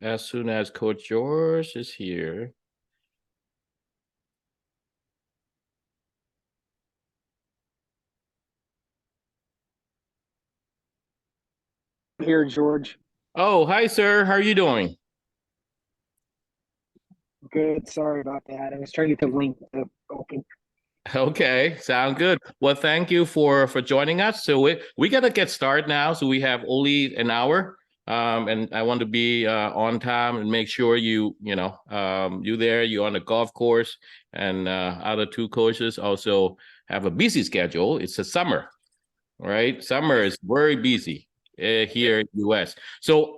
as soon as Coach George is here. Here, George. Oh, hi, sir. How are you doing? Good. Sorry about that. I was trying to get the link to open. Okay, sound good. Well, thank you for joining us. So we gotta get started now. So we have only an hour, and I want to be on time and make sure you there. You're on the golf course, and other two coaches also have a busy schedule. It's a summer, right? Summer is very busy here in the US. So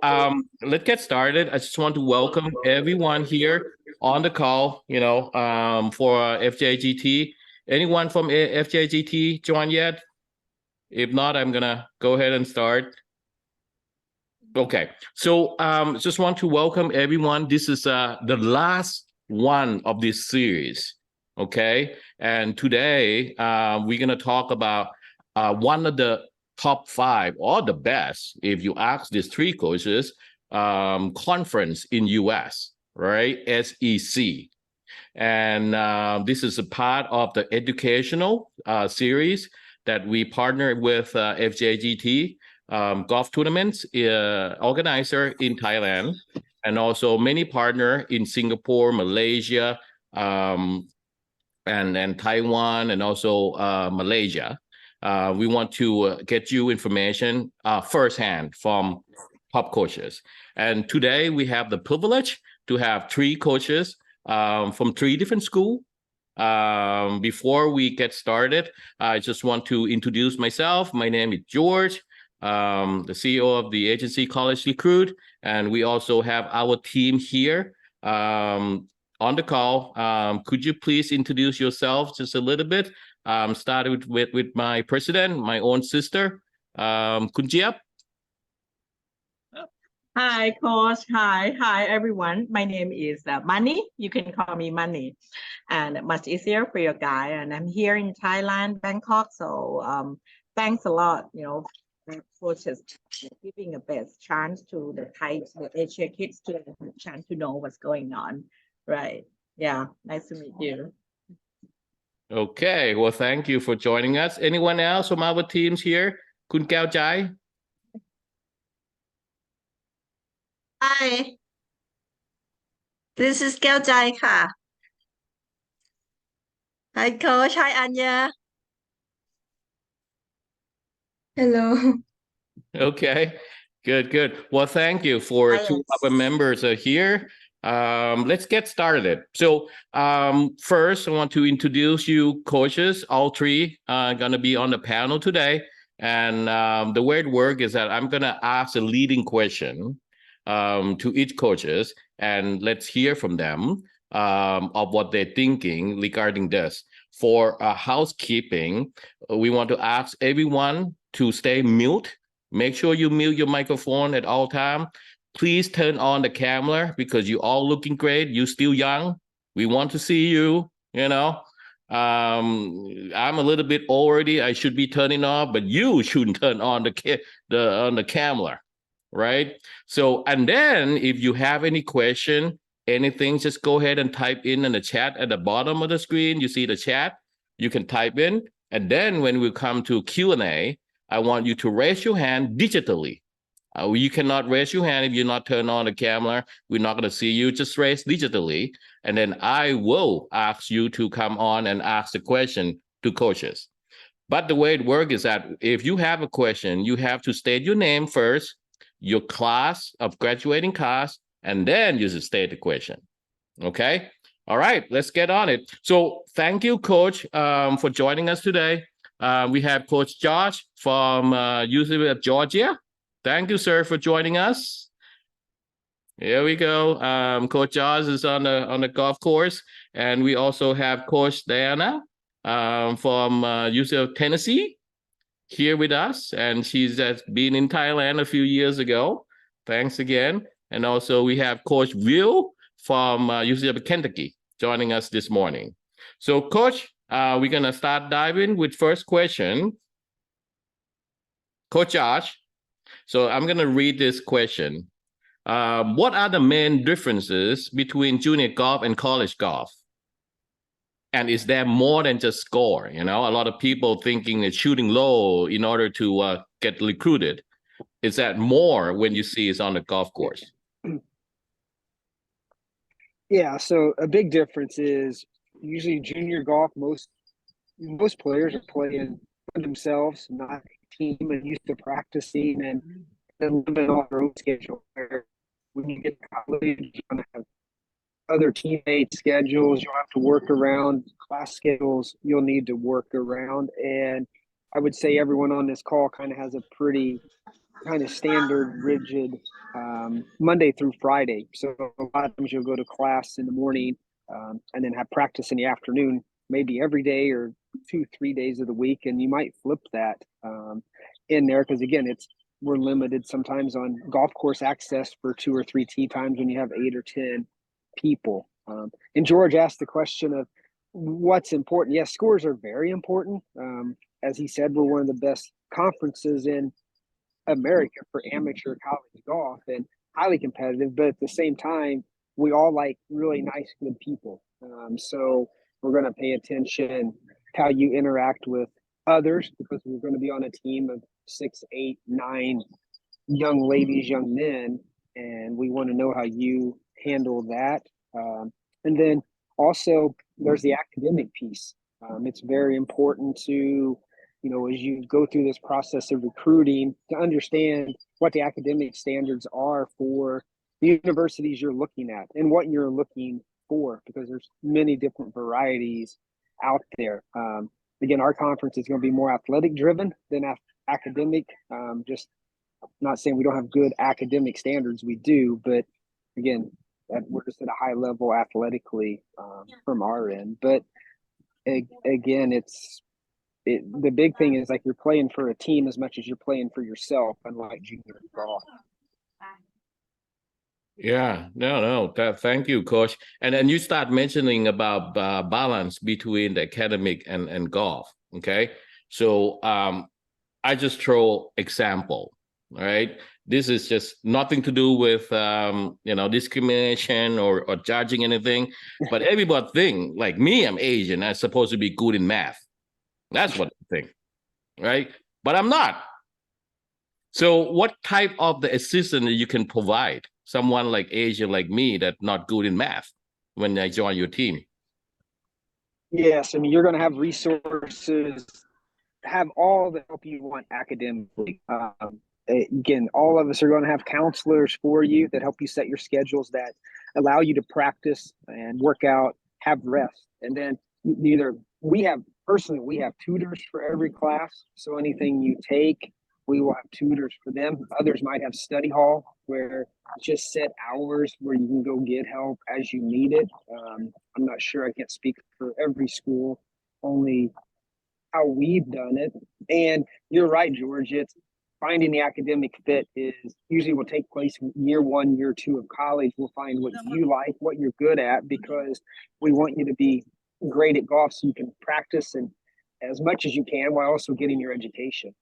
let's get started. I just want to welcome everyone here on the call, for FJGT. Anyone from FJGT join yet? If not, I'm gonna go ahead and start. Okay, so just want to welcome everyone. This is the last one of this series, okay? And today we're gonna talk about one of the top 5 or the best, if you ask these 3 coaches, conference in US, right? SEC. And this is a part of the educational series that we partner with FJGT golf tournaments organizer in Thailand, and also many partner in Singapore, Malaysia, and Taiwan, and also Malaysia. We want to get you information firsthand from top coaches. And today we have the privilege to have 3 coaches from 3 different schools. Before we get started, I just want to introduce myself. My name is George, the CEO of the agency College Recruit, and we also have our team here on the call. Could you please introduce yourself just a little bit? Started with my president, my own sister, Kun Jiep. Hi, Coach. Hi, everyone. My name is Money. You can call me Money, and much easier for your guy. And I'm here in Thailand, Bangkok. So thanks a lot, coaches giving a best chance to the Asia kids to have a chance to know what's going on. Right. Yeah. Nice to meet you. Okay. Well, thank you for joining us. Anyone else from our teams here? Kun Kao Chai? Hi, this is Keo Jaiค่ะ. Hi, Coach. Hi, Anya. Hello. Okay, good. Well, thank you for Hi, 2 yes. of our members are here. Let's get started. So first, I want to introduce you coaches. All 3 are going to be on the panel today. And the way it works is that I'm going to ask a leading question to each coaches, and let's hear from them of what they're thinking regarding this. For housekeeping, we want to ask everyone to stay mute. Make sure you mute your microphone at all time. Please turn on the camera because you're all looking great. You're still young. We want to see you, I'm a little bit already. I should be turning off, but you shouldn't turn on the camera, right? So, and then if you have any question, anything, just go ahead and type in the chat at the bottom of the screen. You see the chat. You can type in, and then when we come to Q&A, I want you to raise your hand digitally. You cannot raise your hand if you're not turned on the camera. We're not going to see you. Just raise digitally, and then I will ask you to come on and ask the question to coaches. But the way it works is that if you have a question, you have to state your name first, your class of graduating class, and then you should state the question. Okay? All right, let's get on it. So thank you, Coach, for joining us today. We have Coach Josh from University of Georgia. Thank you, sir, for joining us. Here we go. Coach Josh is on the golf course, and we also have Coach Diana from University of Tennessee here with us, and she's been in Thailand a few years ago. Thanks again. And also we have Coach Will from University of Kentucky joining us this morning. So, Coach, we're gonna start diving with first question. Coach Josh, so I'm gonna read this question. What are the main differences between junior golf and college golf? And is there more than just score? You know, a lot of people thinking that shooting low in order to get recruited. Is that more when you see it's on the golf course? Yeah, so a big difference is usually junior golf, most players are playing for themselves, not a team, and used to practicing and living on their own schedule. Where when you get to college, you're going to have other teammates' schedules. You'll have to work around class schedules. You'll need to work around, and I would say everyone on this call kind of has a pretty kind of standard, rigid Monday through Friday. So a lot of times you'll go to class in the morning and then have practice in the afternoon, maybe every day or 2-3 days of the week, and you might flip that in there because again, we're limited sometimes on golf course access for 2 or 3 tee times when you have 8 or 10 people. And George asked the question of what's important. Yes, scores are very important. As he said, we're one of the best conferences in America for amateur college golf and highly competitive, but at the same time, we all like really nice, good people. So we're going to pay attention how you interact with others because we're going to be on a team of 6, 8, 9 young ladies, young men, and we want to know how you handle that. And then also there's the academic piece. It's very important to as you go through this process of recruiting to understand what the academic standards are for the universities you're looking at and what you're looking for, because there's many different varieties out there. Again, our conference is going to be more athletic driven than academic. Just not saying we don't have good academic standards, we do, but again, we're just at a high level athletically from our end. But again, the big thing is like you're playing for a team as much as you're playing for yourself, unlike junior golf. Yeah, no. Thank you, Coach. And then you start mentioning about balance between the academic and golf. Okay, so I just throw example. All right, this is just nothing to do with discrimination or judging anything, but everybody think like me. I'm Asian. I'm supposed to be good in math. That's what I think, right? But I'm not. So what type of the assistance you can provide someone like Asian like me that's not good in math when I join your team? Yes, I mean, you're going to have resources, have all the help you want academically. Again, all of us are going to have counselors for you that help you set your schedules, that allow you to practice and work out, have rest. And then we have tutors for every class. So anything you take, we will have tutors for them. Others might have study hall where just set hours where you can go get help as you need it. I'm not sure, I can't speak for every school, only how we've done it. And you're right, George, it's finding the academic fit is usually will take place year 1, year 2 of college. We'll find what you like, what you're good at, because we want you to be great at golf so you can practice and as much as you can while also getting your education.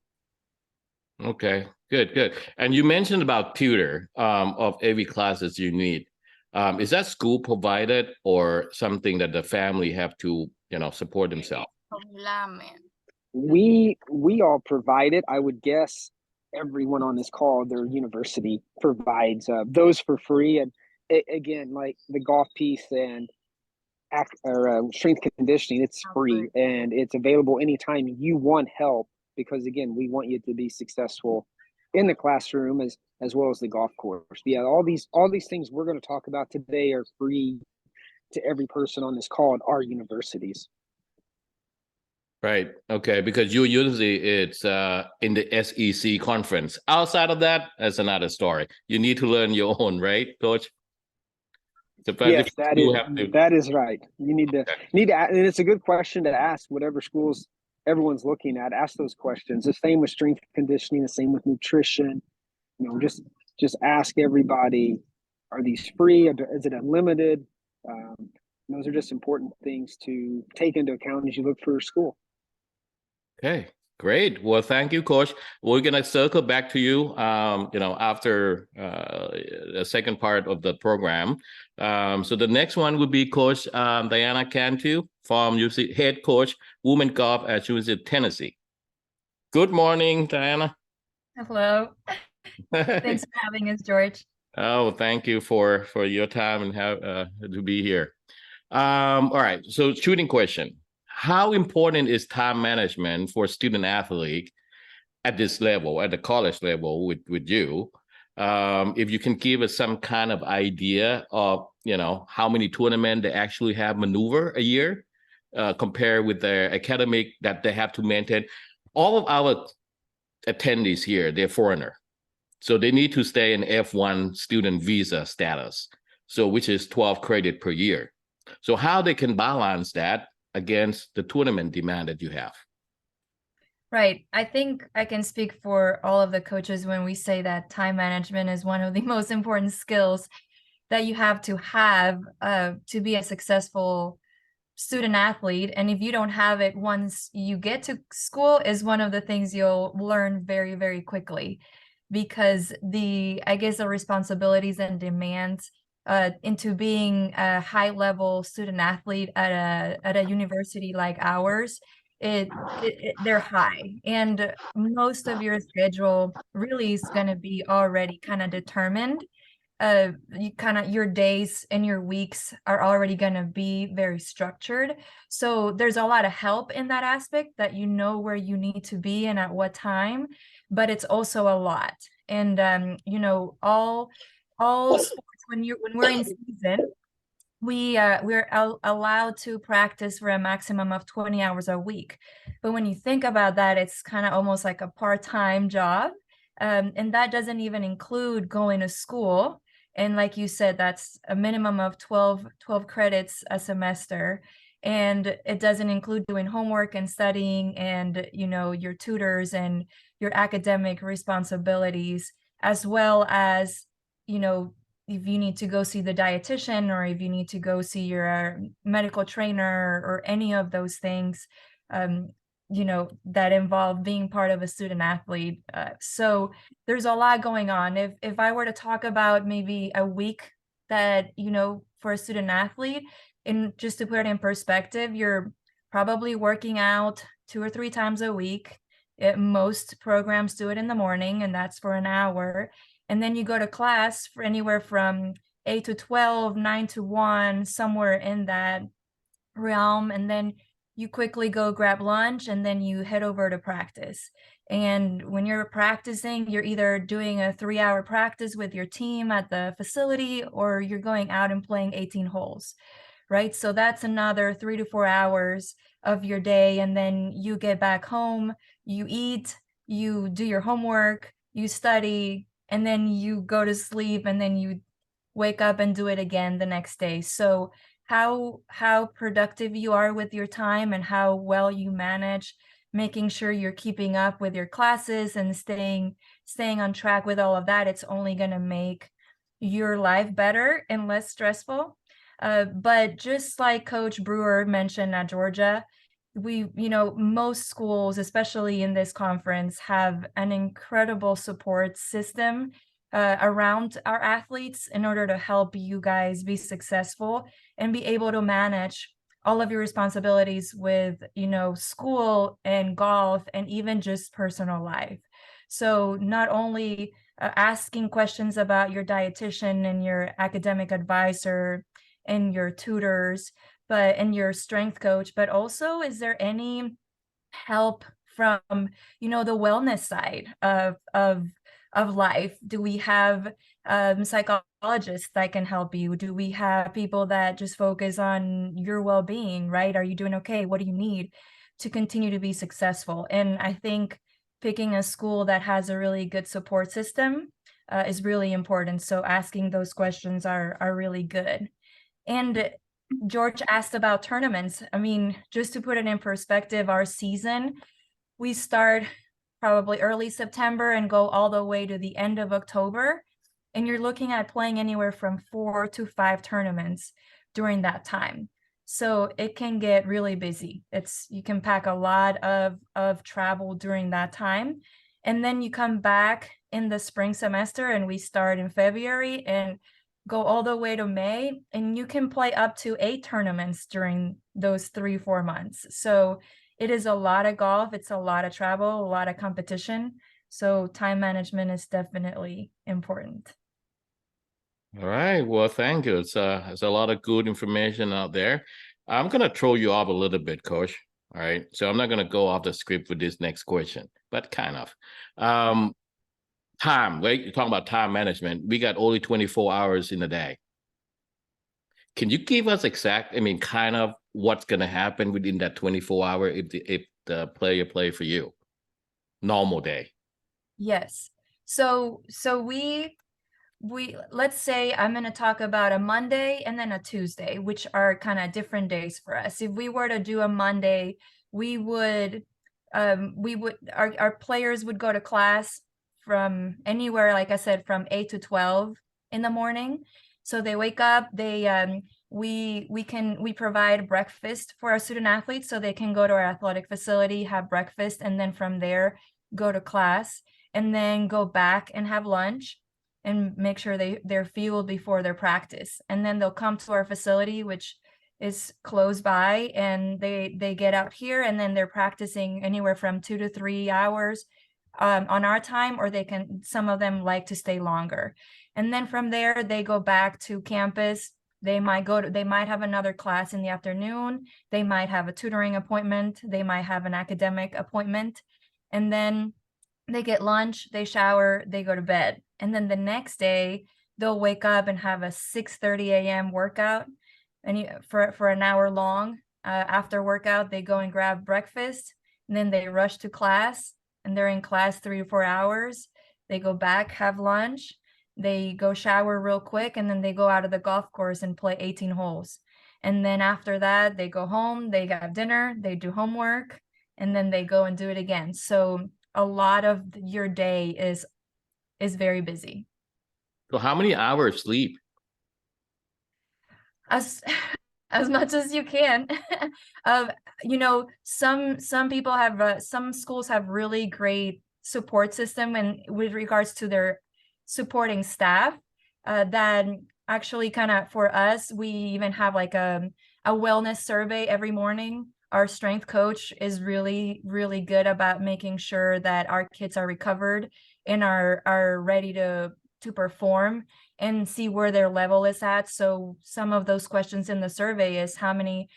Okay, good. And you mentioned about tutor of every classes you need. Is that school provided or something that the family have to, support themselves? We all provide it. I would guess everyone on this call, their university provides those for free. And again, like the golf piece and strength conditioning, it's free and it's available anytime you want help, because again, we want you to be successful in the classroom as well as the golf course. Yeah, all these things we're going to talk about today are free to every person on this call at our universities. Right. Okay. Because your university, it's in the SEC conference. Outside of that, that's another story. You need to learn your own, right, Coach? Yes, that is right. You need to and it's a good question to ask whatever schools everyone's looking at. Ask those questions. The same with strength conditioning, the same with nutrition. Just ask everybody, are these free? Is it unlimited? Those are just important things to take into account as you look for a school. Okay, Great. Well, thank you, Coach. We're gonna circle back to you, after the second part of the program. So the next one would be Coach Diana Cantú from UC, head coach, women golf at UC Tennessee. Good morning, Diana. Hello. Thanks for having us, George. Oh, thank you for your time and have to be here. All right. So shooting question. How important is time management for a student athlete at this level, at the college level with you? If you can give us some kind of idea of, how many tournaments they actually have maneuver a year, compared with their academic that they have to maintain. All of our attendees here, they're foreigner. So they need to stay in F1 student visa status, so which is 12 credit per year. So how they can balance that against the tournament demand that you have? Right. I think I can speak for all of the coaches when we say that time management is one of the most important skills that you have to be a successful student athlete. And if you don't have it once you get to school, is one of the things you'll learn very, very quickly, because the responsibilities and demands into being a high level student athlete at a university like ours, they're high, and most of your schedule really is going to be already kind of determined. Your days and your weeks are already going to be very structured. So there's a lot of help in that aspect, that you know where you need to be and at what time, but it's also a lot. And all sports, when we're in season, we're allowed to practice for a maximum of 20 hours a week. But when you think about that, it's kind of almost like a part-time job. And that doesn't even include going to school. And like you said, that's a minimum of 12 credits a semester. And it doesn't include doing homework and studying and, your tutors and your academic responsibilities, as well as, if you need to go see the dietitian, or if you need to go see your medical trainer, or any of those things, that involve being part of a student athlete. So there's a lot going on. If I were to talk about maybe a week that, for a student athlete, and just to put it in perspective, you're probably working out 2 or 3 times a week. Most programs do it in the morning, and that's for an hour. And then you go to class for anywhere from 8 to 12, 9 to 1, somewhere in that realm. And then you quickly go grab lunch, and then you head over to practice. And when you're practicing, you're either doing a 3-hour practice with your team at the facility, or you're going out and playing 18 holes, right? So that's another 3 to 4 hours of your day. And then you get back home, you eat, you do your homework, you study, and then you go to sleep, and then you wake up and do it again the next day. So how productive you are with your time, and how well you manage making sure you're keeping up with your classes and staying on track with all of that, it's only going to make your life better and less stressful. But just like Coach Brewer mentioned at Georgia, most schools, especially in this conference, have an incredible support system around our athletes in order to help you guys be successful and be able to manage all of your responsibilities with, school and golf and even just personal life. So not only asking questions about your dietitian and your academic advisor and your tutors, and your strength coach, but also, is there any help from, the wellness side of life? Do we have psychologists that can help you? Do we have people that just focus on your well-being, right? Are you doing okay? What do you need to continue to be successful? And I think picking a school that has a really good support system is really important. So asking those questions are really good. And George asked about tournaments. I mean, just to put it in perspective, our season, we start probably early September and go all the way to the end of October. And you're looking at playing anywhere from 4 to 5 tournaments during that time. So it can get really busy. You can pack a lot of travel during that time. And then you come back in the spring semester and we start in February and go all the way to May, and you can play up to 8 tournaments during those 3-4 months. So it is a lot of golf. It's a lot of travel, a lot of competition. So time management is definitely important. All right. Well, thank you. It's a lot of good information out there. I'm gonna throw you off a little bit, Coach. All right. So I'm not gonna go off the script with this next question, but kind of. Time, right? You're talking about time management. We got only 24 hours in a day. Can you give us kind of what's gonna happen within that 24 hour if the player play for you? Normal day. Yes. So we let's say I'm going to talk about a Monday and then a Tuesday, which are kind of different days for us. If we were to do a Monday, our players would go to class from anywhere, like I said, from 8 to 12 in the morning. So they wake up, we provide breakfast for our student athletes so they can go to our athletic facility, have breakfast, and then from there go to class, and then go back and have lunch and make sure they're fueled before their practice. And then they'll come to our facility, which is close by, and they get out here, and then they're practicing anywhere from 2 to 3 hours on our time, or some of them like to stay longer. And then from there, they go back to campus. They might have another class in the afternoon. They might have a tutoring appointment. They might have an academic appointment. And then they get lunch, they shower, they go to bed. And then the next day, they'll wake up and have a 6:30 a.m. workout for an hour long. After workout, they go and grab breakfast, and then they rush to class, and they're in class 3 to 4 hours. They go back, have lunch, they go shower real quick, and then they go out of the golf course and play 18 holes. And then after that, they go home, they have dinner, they do homework, and then they go and do it again. So a lot of your day is very busy. So how many hours sleep? As much as you can. Some people have some schools have really great support system, and with regards to their supporting staff, that actually kind of, for us, we even have like a wellness survey every morning. Our strength coach is really, really good about making sure that our kids are recovered and are ready to perform and see where their level is at. So some of those questions in the survey is how many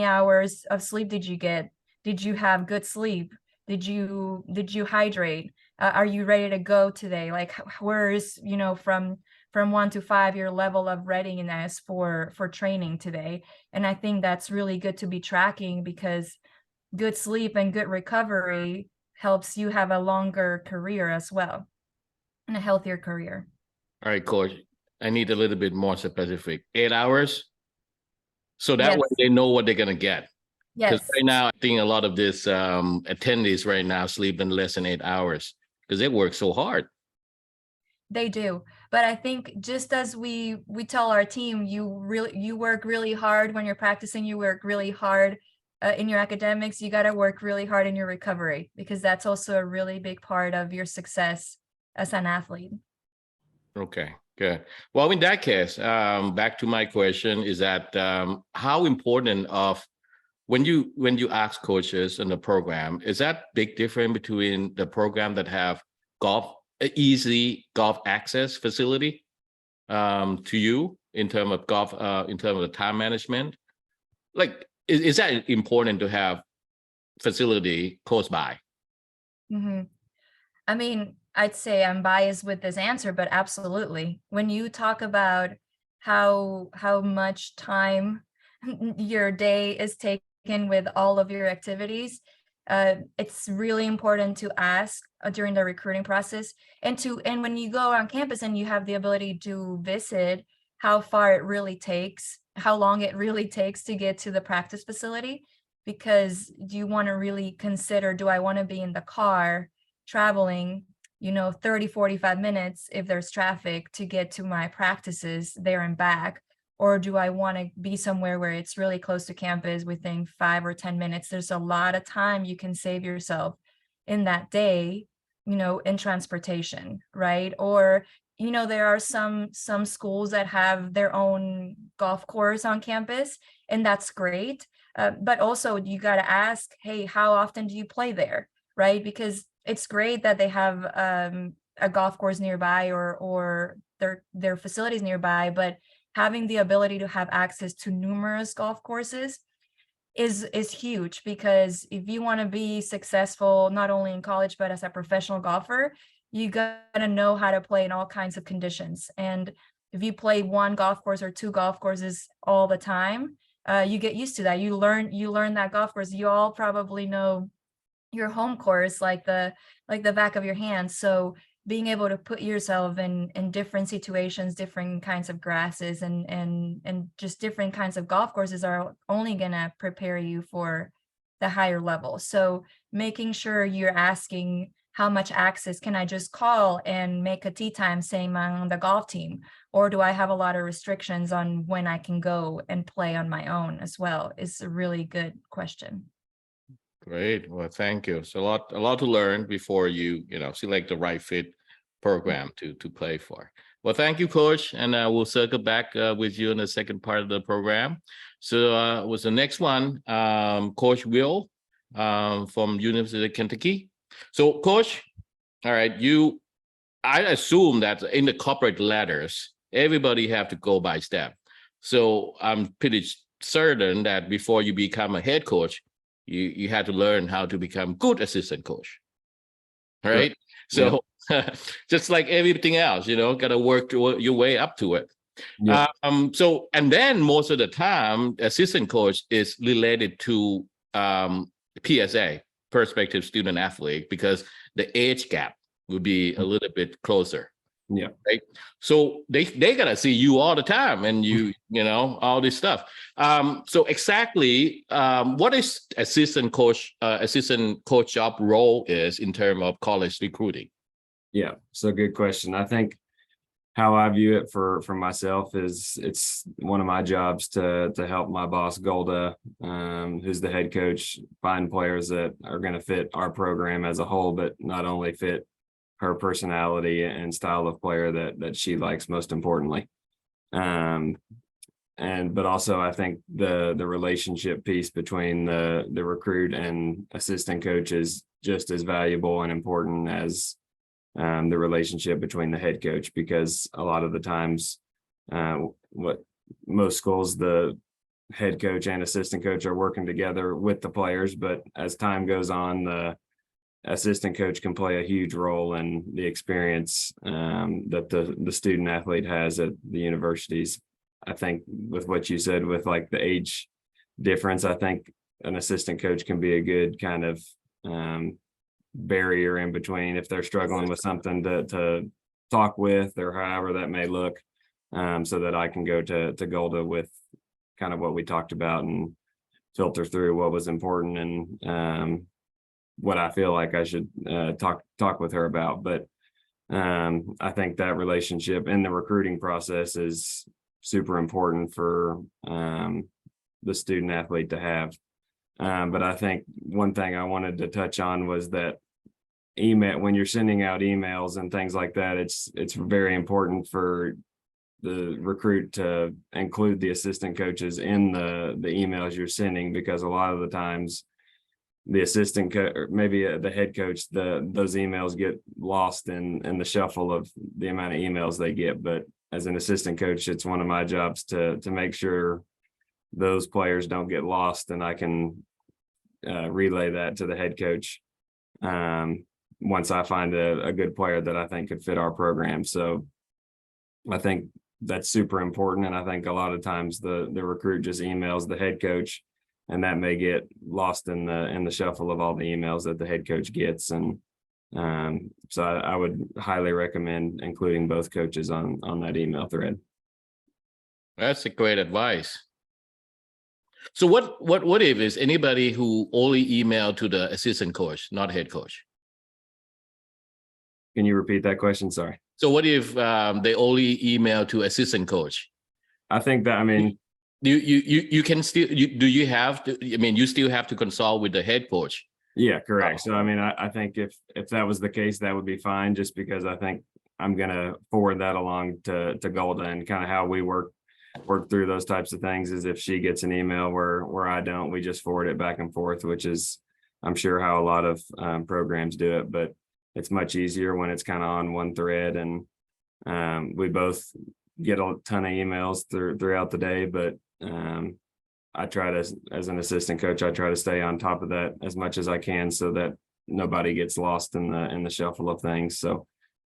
hours of sleep did you get? Did you have good sleep? Did you hydrate? Are you ready to go today? Like, where is, from 1 to 5 your level of readiness for training today? And I think that's really good to be tracking, because good sleep and good recovery helps you have a longer career as well, and a healthier career. All right, Coach, I need a little bit more specific. 8 hours? So that way they know what they're going to get. Yes. Because right now, I think a lot of this attendees right now sleep in less than 8 hours because they work so hard. They do. But I think just as we tell our team, you work really hard when you're practicing, you work really hard in your academics, you got to work really hard in your recovery, because that's also a really big part of your success as an athlete. Okay, good. Well, in that case, back to my question is that how important of when you ask coaches in the program, is that big difference between the program that have easy golf access facility to you in terms of golf, in terms of the time management? Like, is that important to have facility close by? Mm-hmm. I mean, I'd say I'm biased with this answer, but absolutely. When you talk about how much time your day is taken with all of your activities, it's really important to ask during the recruiting process, and when you go on campus and you have the ability to visit, how long it really takes to get to the practice facility, because you want to really consider, do I want to be in the car traveling 30-45 minutes if there's traffic to get to my practices there and back, or do I want to be somewhere where it's really close to campus within 5 or 10 minutes? There's a lot of time you can save yourself in that day, you know, in transportation, right? Or, you know, there are some schools that have their own golf course on campus, and that's great. But also you got to ask, hey, how often do you play there, right? Because it's great that they have a golf course nearby or their facilities nearby, but having the ability to have access to numerous golf courses is huge, because if you want to be successful not only in college but as a professional golfer, you gotta know how to play in all kinds of conditions. And if you play one golf course or two golf courses all the time, you get used to that. You learn that golf course. You all probably know your home course like the back of your hand. So being able to put yourself in different situations, different kinds of grasses and just different kinds of golf courses are only gonna prepare you for the higher level. So making sure you're asking, how much access can I just call and make a tee time saying I'm on the golf team? Or do I have a lot of restrictions on when I can go and play on my own as well? Is a really good question. Great. Well, thank you. So a lot to learn before you select the right fit program to play for. Well, thank you, Coach, and we'll circle back with you in the second part of the program. So was the next one, Coach Will from University of Kentucky. So, Coach, all right, I assume that in the corporate ladders, everybody have to go by step. So I'm pretty certain that before you become a head coach, you had to learn how to become good assistant coach, right? Sure. So just like everything else, got to work your way up to it. Yeah. So, and then most of the time, assistant coach is related to PSA, prospective student athlete, because the age gap would be a little bit closer. Yeah. Right. So they gotta see you all the time, and all this stuff. So exactly, what is assistant coach job role is in terms of college recruiting? Yeah, so good question. I think how I view it for myself is it's one of my jobs to help my boss Golda, who's the head coach, find players that are going to fit our program as a whole, but not only fit her personality and style of player that she likes, most importantly. But also I think the relationship piece between the recruit and assistant coach is just as valuable and important as the relationship between the head coach, because a lot of the times what most schools, the head coach and assistant coach are working together with the players, but as time goes on, the assistant coach can play a huge role in the experience that the student athlete has at the universities. I think with what you said with like the age difference, I think an assistant coach can be a good kind of barrier in between if they're struggling with something to talk with, or however that may look, so that I can go to Golda with kind of what we talked about and filter through what was important and what I feel like I should talk with her about. But I think that relationship in the recruiting process is super important for the student athlete to have. But I think one thing I wanted to touch on was that when you're sending out emails and things like that, it's very important for the recruit to include the assistant coaches in the emails you're sending, because a lot of the times the assistant coach, or maybe the head coach, those emails get lost in the shuffle of the amount of emails they get. But as an assistant coach, it's one of my jobs to make sure those players don't get lost, and I can relay that to the head coach once I find a good player that I think could fit our program. So I think that's super important, and I think a lot of times the recruit just emails the head coach, and that may get lost in the shuffle of all the emails that the head coach gets. And so I would highly recommend including both coaches on that email thread. That's a great advice. So what if is anybody who only email to the assistant coach, not head coach? Can you repeat that question? Sorry. So what if they only email to assistant coach I think that, I mean, You can still, do you have to, I mean, you still have to consult with the head coach. yeah, correct. So I mean, I think if that was the case, that would be fine, just because I think I'm gonna forward that along to Golda, and kind of how we work through those types of things is if she gets an email where I don't, we just forward it back and forth, which is I'm sure how a lot of programs do it, but it's much easier when it's kind of on one thread, and we both get a ton of emails throughout the day, but I try to, as an assistant coach, I try to stay on top of that as much as I can so that nobody gets lost in the shuffle of things. So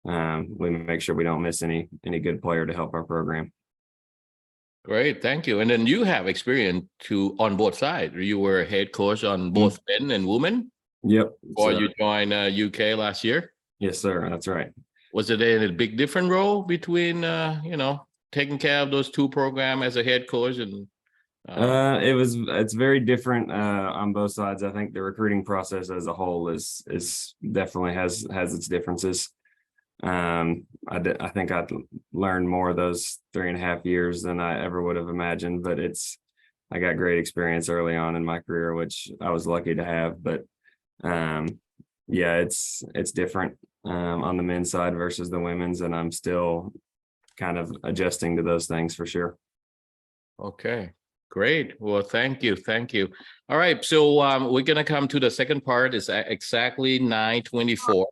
we make sure we don't miss any good player to help our program. Great, thank you. And then you have experience on both sides. You were a head coach on both men and women. Yep. Or you joined UK last year. Yes, sir. That's right. Was it a big different role between taking care of those two programs as a head coach and? It's very different on both sides. I think the recruiting process as a whole is definitely has its differences. I think I'd learned more those 3.5 years than I ever would have imagined, but I got great experience early on in my career, which I was lucky to have. But yeah, it's different on the men's side versus the women's, and I'm still kind of adjusting to those things for sure. Okay. Great. Well, thank you. All right. So we're going to come to the second part. It's exactly 9:24.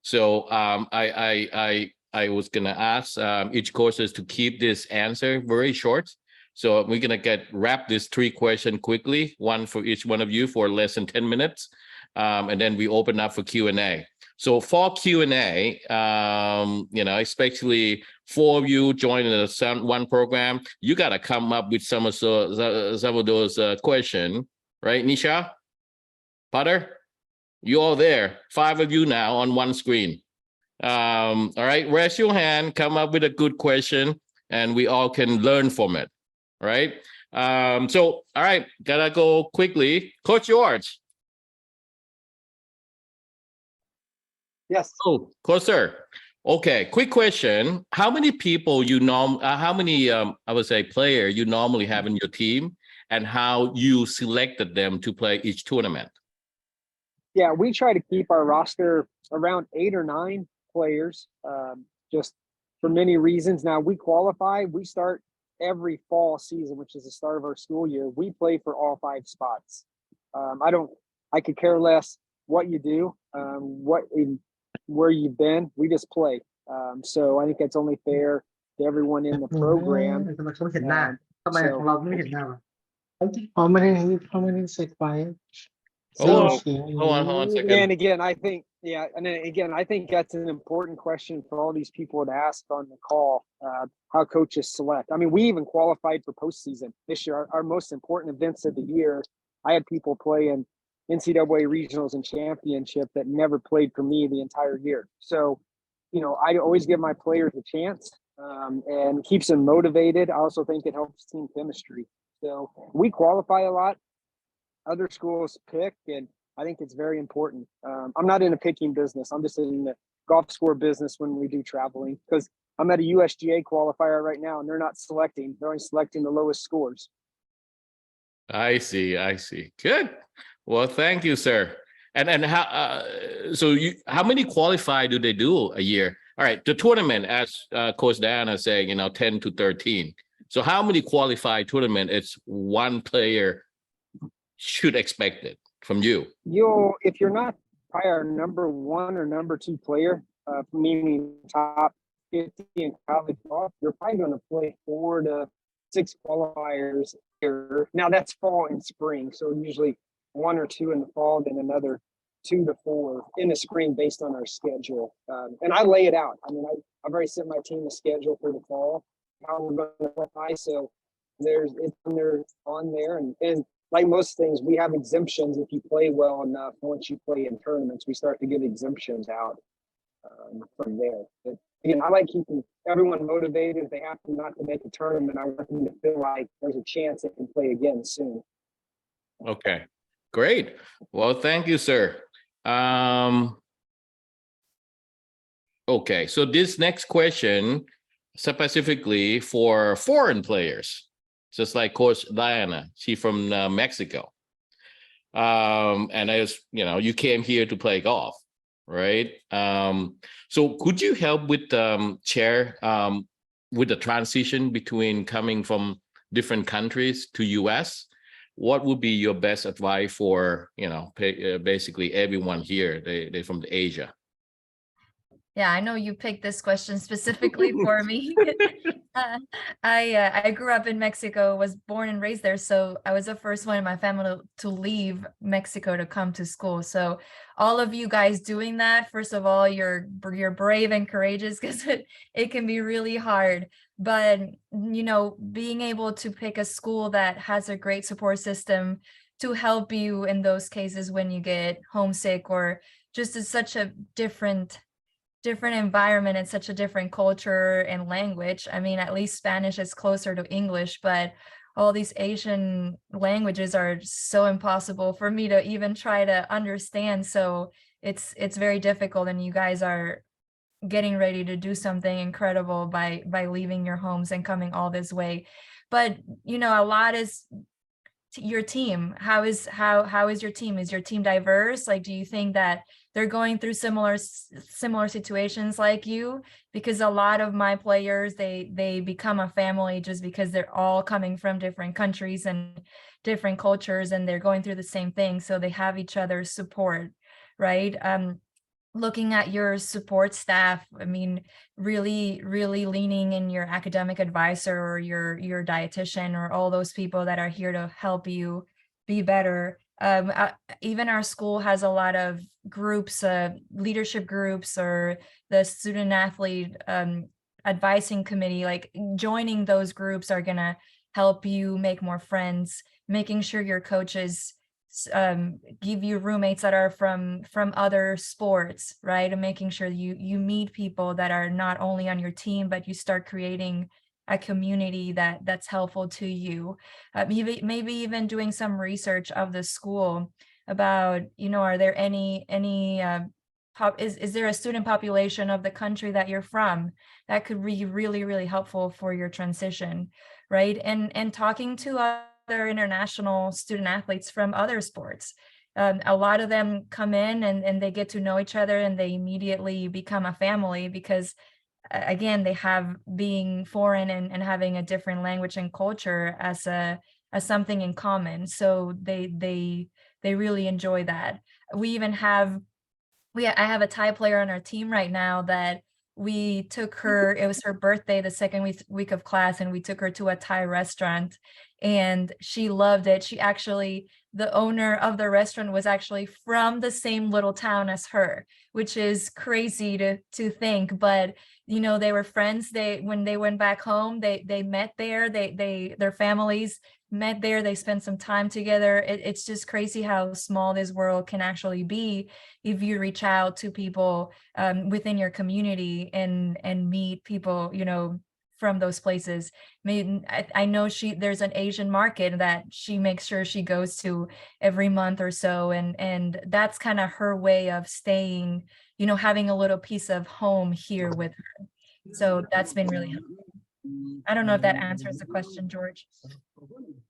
So I was going to ask each courses to keep this answer very short. So we're going to wrap this 3 question quickly, one for each one of you for less than 10 minutes. And then we open up for Q&A. So for Q&A, especially 4 of you joining the one program, you got to come up with some of those questions, right? Nisha, Potter, you all there. 5 of you now on one screen. All right, raise your hand, come up with a good question, and we all can learn from it, all right? All right, gotta go quickly. Coach George. Yes. Oh, closer. Okay, quick question. How many people I would say player you normally have in your team, and how you selected them to play each tournament? Yeah, we try to keep our roster around 8 or 9 players, just for many reasons. Now we start every fall season, which is the start of our school year. We play for all 5 spots. I could care less what you do, where you've been, we just play. So I think that's only fair to everyone in the program. How many is required? Hold on 1 second. And again, I think that's an important question for all these people to ask on the call, how coaches select. I mean, we even qualified for postseason this year. Our most important events of the year, I had people play in NCAA regionals and championship that never played for me the entire year. So, I always give my players a chance and keeps them motivated. I also think it helps team chemistry. So we qualify a lot. Other schools pick, and I think it's very important. I'm not in a picking business. I'm just in the golf score business when we do traveling, because I'm at a USGA qualifier right now, and they're not selecting. They're only selecting the lowest scores. I see. Good. Well, thank you, sir. And how many qualify do they do a year? All right, the tournament, as Coach Diana saying, 10 to 13. So how many qualified tournament it's one player should expect it from you? If you're not probably our number 1 or number 2 player, meaning top 50 in college golf, you're probably going to play 4 to 6 qualifiers here. Now that's fall and spring, so usually 1 or 2 in the fall, then another 2 to 4 in the spring based on our schedule. And I lay it out. I mean, I've already sent my team a schedule for the fall, how we're going to qualify. So it's on there. And like most things, we have exemptions if you play well enough. Once you play in tournaments, we start to give exemptions out from there. But again, I like keeping everyone motivated. If they have to not to make a tournament, I want them to feel like there's a chance they can play again soon. Okay, great. Well, thank you, sir. Okay, so this next question, specifically for foreign players, just like Coach Diana. She's from Mexico. And you came here to play golf, right? So could you help with Chair with the transition between coming from different countries to US? What would be your best advice for basically everyone here? They're from Asia. Yeah, I know you picked this question specifically for me. I grew up in Mexico, was born and raised there, so I was the first one in my family to leave Mexico to come to school. So all of you guys doing that, first of all, you're brave and courageous, because it can be really hard. But being able to pick a school that has a great support system to help you in those cases when you get homesick, or just is such a different environment and such a different culture and language. I mean, at least Spanish is closer to English, but all these Asian languages are so impossible for me to even try to understand. So it's very difficult, and you guys are getting ready to do something incredible by leaving your homes and coming all this way. But a lot is your team. How is your team? Is your team diverse? Like, do you think that they're going through similar situations like you? Because a lot of my players, they become a family just because they're all coming from different countries and different cultures, and they're going through the same thing, so they have each other's support, right? Looking at your support staff, I mean, really leaning in your academic advisor or your dietitian, or all those people that are here to help you be better. Even our school has a lot of groups, leadership groups, or the student athlete advising committee. Like, joining those groups are gonna help you make more friends, making sure your coaches give you roommates that are from other sports, right? And making sure you meet people that are not only on your team, but you start creating a community that's helpful to you. Maybe even doing some research of the school about, are there is there a student population of the country that you're from that could be really helpful for your transition, right? And talking to other international student athletes from other sports. A lot of them come in and they get to know each other, and they immediately become a family, because again, they have being foreign and having a different language and culture as something in common. So they really enjoy that. I have a Thai player on our team right now that we took her, it was her birthday the second week of class, and we took her to a Thai restaurant, and she loved it. The owner of the restaurant was actually from the same little town as her, which is crazy to think, but they were friends. When they went back home, they met there, their families met there, they spent some time together. It's just crazy how small this world can actually be if you reach out to people within your community and meet people from those places. I know there's an Asian market that she makes sure she goes to every month or so, and that's kind of her way of staying, having a little piece of home here with her. So that's been really helpful. I don't know if that answers the question, George.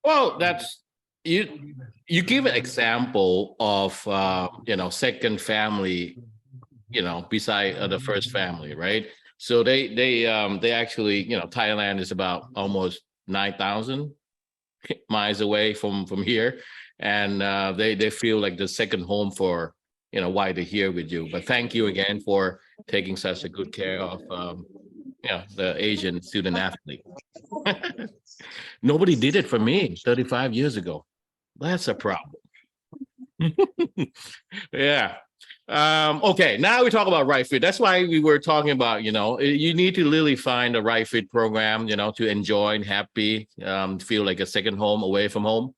Well, that's you give an example of second family, beside the first family, right? So they actually, Thailand is about almost 9,000 miles away from here, and they feel like the second home for why they're here with you. But thank you again for taking such a good care of the Asian student athlete. Nobody did it for me 35 years ago. That's a problem. Yeah. Okay, now we talk about right fit. That's why we were talking about, you need to really find a right fit program, to enjoy and happy, feel like a second home away from home.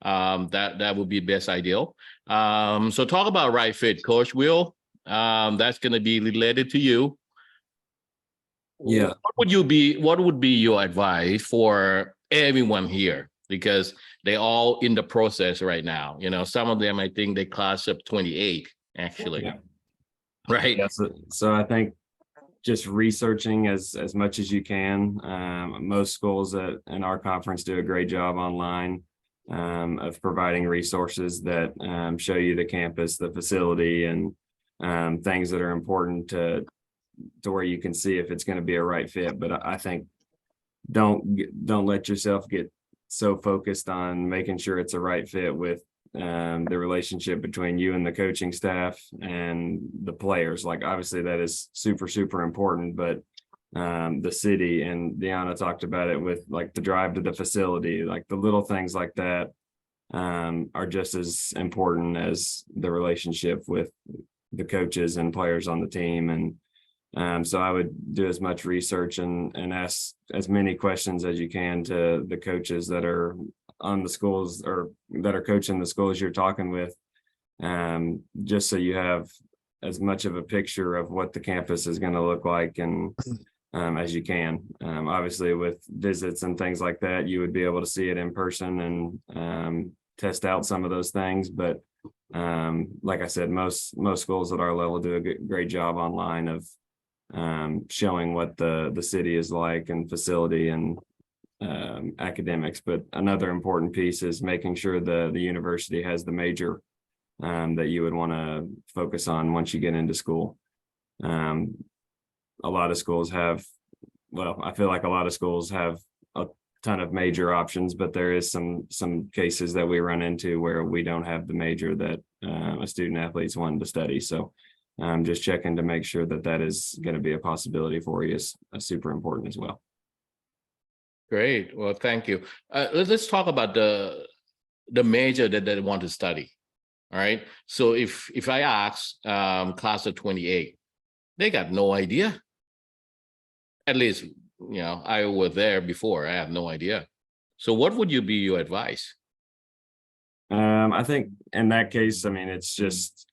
That would be best ideal. So talk about right fit, Coach Will. That's going to be related to you. Yeah. What would be your advice for everyone here? Because they're all in the process right now. Some of them, I think they class up 28 actually. Yeah. Right. Yeah, so I think just researching as much as you can. Most schools in our conference do a great job online of providing resources that show you the campus, the facility, and things that are important to where you can see if it's going to be a right fit. But I think don't let yourself get so focused on making sure it's a right fit with the relationship between you and the coaching staff and the players. Like, obviously that is super important, but the city, and Deanna talked about it with like the drive to the facility, like the little things like that are just as important as the relationship with the coaches and players on the team. And so I would do as much research and ask as many questions as you can to the coaches that are on the schools or that are coaching the schools you're talking with, just so you have as much of a picture of what the campus is going to look like and as you can. Obviously with visits and things like that, you would be able to see it in person and test out some of those things. But like I said, most schools at our level do a great job online of showing what the city is like and facility and academics. But another important piece is making sure the university has the major that you would want to focus on once you get into school. A lot of schools have, well, I feel like a lot of schools have a ton of major options, but there is some cases that we run into where we don't have the major that a student athlete's wanting to study. So just checking to make sure that is going to be a possibility for you is super important as well. Great. Well, thank you. Let's talk about the major that they want to study. All right. So if I ask class of 28, they got no idea. At least, I was there before. I have no idea. So what would be your advice? I think in that case, it's just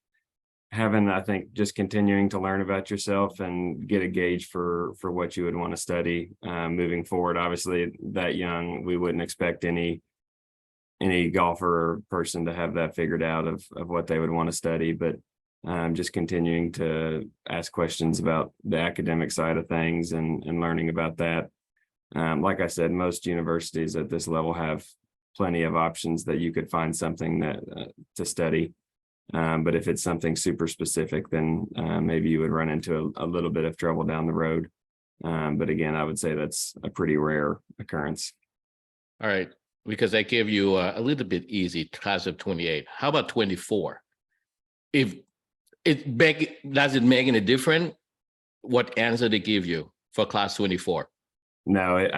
just continuing to learn about yourself and get a gauge for what you would want to study moving forward. Obviously, that young, we wouldn't expect any golfer or person to have that figured out of what they would want to study, but just continuing to ask questions about the academic side of things and learning about that. Like I said, most universities at this level have plenty of options that you could find something that to study. But if it's something super specific, then maybe you would run into a little bit of trouble down the road. But again, I would say that's a pretty rare occurrence. All right, because I gave you a little bit easy class of 28. How about 24? If does it make any difference what answer they give you for class 24? No,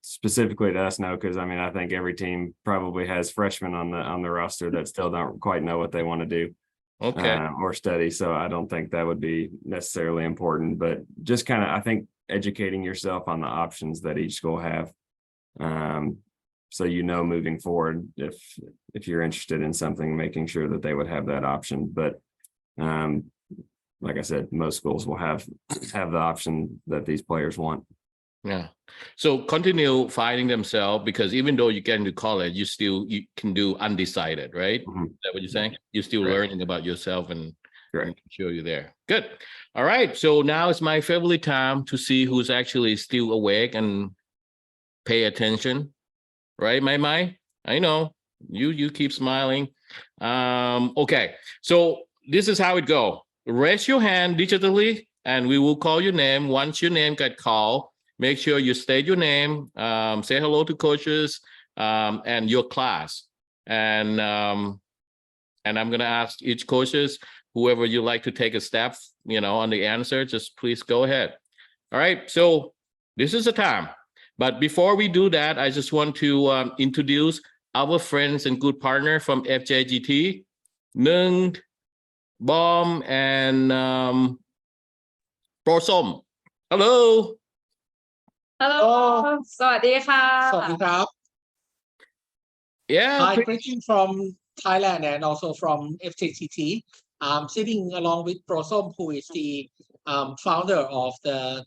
specifically to us, no, because I think every team probably has freshmen on the roster that still don't quite know what they want to do, or study. So I don't think that would be necessarily important, but just kind of, I think, educating yourself on the options that each school have, so moving forward, if you're interested in something, making sure that they would have that option. But like I said, most schools will have the option that these players want. Yeah. So continue finding themselves, because even though you get into college, you can do undecided, right? Mm-hmm. Is that what you're saying? You're still Correct. learning about yourself and show you there. Good. All right. So now it's my favorite time to see who's actually still awake and pay attention. Right, Mai? I know you keep smiling. Okay. So this is how it goes. Raise your hand digitally and we will call your name. Once your name got called, make sure you state your name, say hello to coaches and your class. And I'm going to ask each coaches, whoever you like to take a step, on the answer, just please go ahead. All right. So this is the time. But before we do that, I just want to introduce our friends and good partner from FJGT, Nung, Bom, and Prosom. Hello. Hello. สวัสดีค่ะ สวัสดีครับ Yeah. Hi, greeting from Thailand and also from FJTT. I'm sitting along with Prosom, who is the founder of the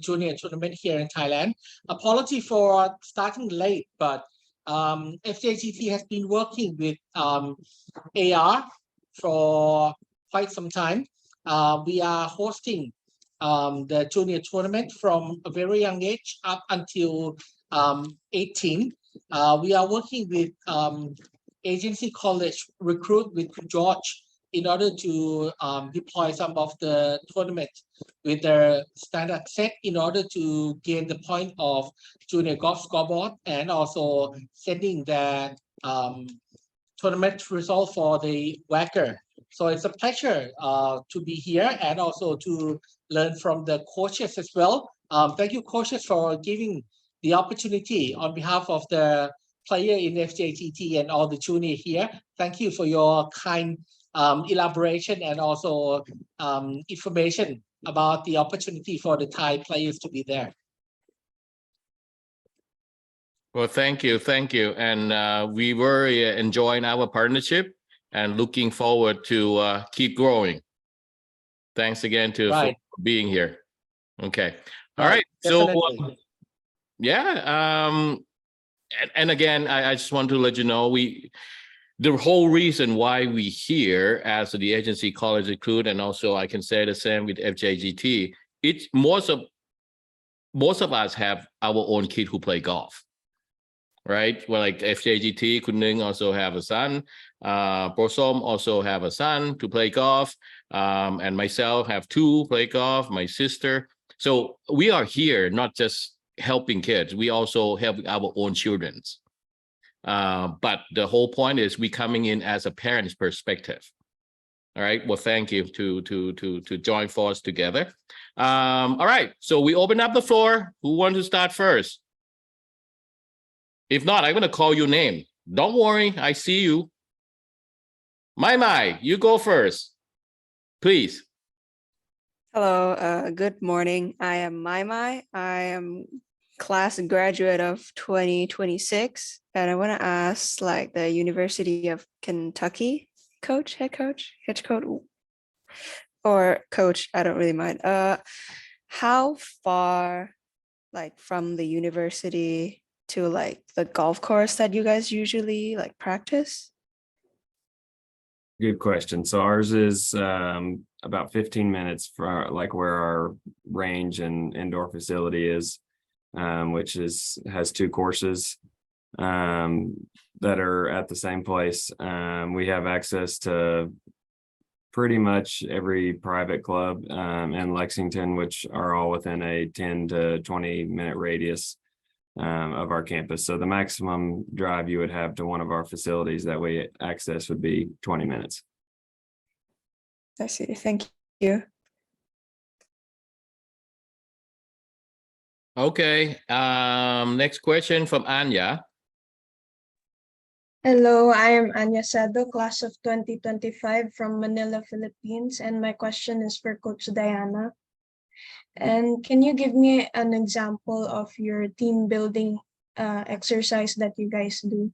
junior tournament here in Thailand. Apology for starting late, but FJTT has been working with AR for quite some time. We are hosting the junior tournament from a very young age up until 18. We are working with agency college recruit with George in order to deploy some of the tournament with their standard set in order to gain the point of junior golf scoreboard and also sending the tournament result for the whacker. So it's a pleasure to be here and also to learn from the coaches as well. Thank you, coaches, for giving the opportunity on behalf of the player in FJTT and all the junior here. Thank you for your kind elaboration and also information about the opportunity for the Thai players to be there. Well, thank you. And we were enjoying our partnership and looking forward to keep growing. Thanks again for being here. Okay. All right. Definitely. So and again, I just want to let you know the whole reason why we here as the agency college recruit, and also I can say the same with FJGT. It's most of us have our own kid who play golf. Right? Well, like FJGT, Kuning also have a son. Prosom also have a son to play golf. And myself have two play golf, my sister. So we are here not just helping kids, we also help our own children. But the whole point is we coming in as a parent's perspective. All right. Well, thank you to join force together. All right. So we open up the floor. Who wants to start first? If not, I'm going to call your name. Don't worry. I see you. Mai, you go first. Please. Hello, good morning. I am Mai. I am class graduate of 2026. And I want to ask like the University of Kentucky head coach, or coach, I don't really mind. How far like from the university to like the golf course that you guys usually like practice? Good question. So ours is about 15 minutes from like where our range and indoor facility is, which has two courses that are at the same place. We have access to pretty much every private club in Lexington, which are all within a 10 to 20 minute radius of our campus. So the maximum drive you would have to one of our facilities that we access would be 20 minutes. I see. Thank you. Okay. Next question from Anya. Hello, I am Anya Sado, class of 2025 from Manila, Philippines, and my question is for Coach Diana. And can you give me an example of your team building exercise that you guys do?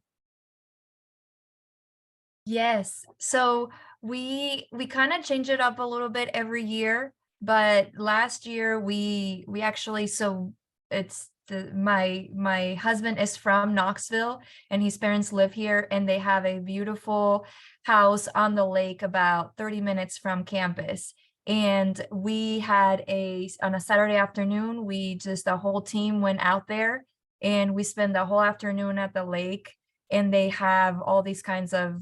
Yes. So we kind of change it up a little bit every year, but last year we actually, so it's my husband is from Knoxville and his parents live here, and they have a beautiful house on the lake about 30 minutes from campus. And we had on a Saturday afternoon, the whole team went out there and we spent the whole afternoon at the lake, and they have all these kinds of,